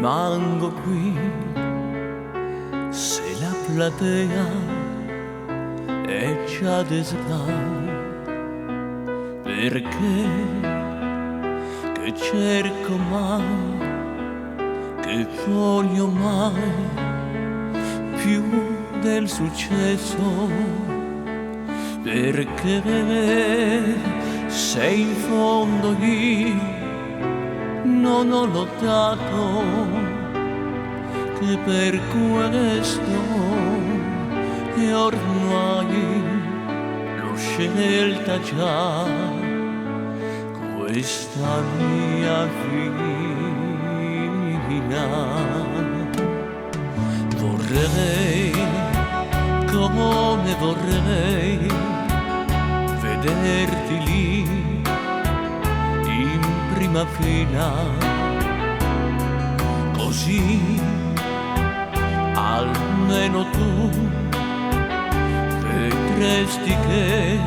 Mango qui se la platea è già destra, perché che cerco mai, che voglio mai più del successo, perché se in fondo io non ho lottato, che per questo e ormai l'ho scelta già questa mia vita. Vorrei, come vorrei, vederti lì in prima fila, così almeno tu vedresti che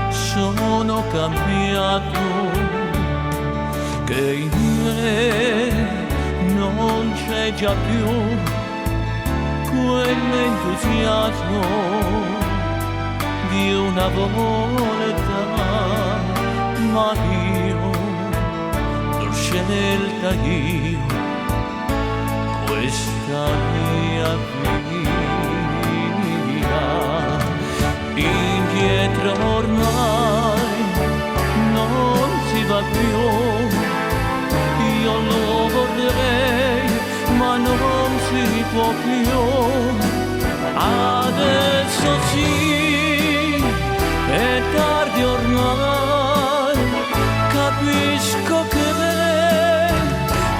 sono cambiato, che in me non c'è già più quell'entusiasmo di una volta, ma io l'ho scelta io, questa mia vita. Indietro ormai non si va più, io lo vorrei ma non si può più. Adesso sì, è tardi ormai, capisco che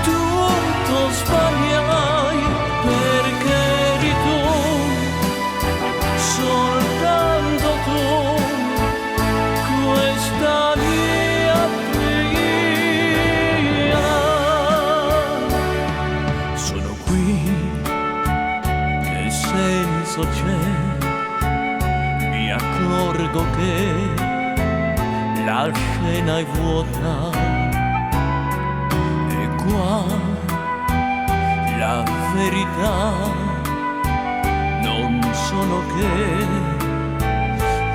tutto sbagliai, perché eri tu, soltanto tu, questa mia vita. Sono qui, che senso c'è? Mi accorgo che la scena è vuota e qua la verità non sono che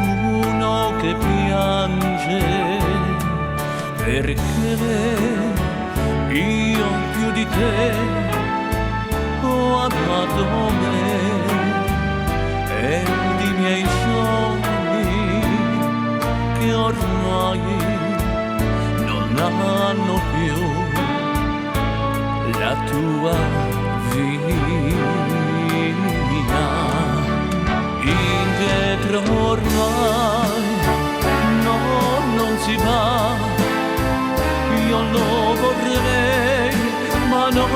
uno che piange, perché io più di te ho amato me ed i miei sogni che ormai non hanno più la tua vita. Indietro ormai non si va, io lo vorrei ma non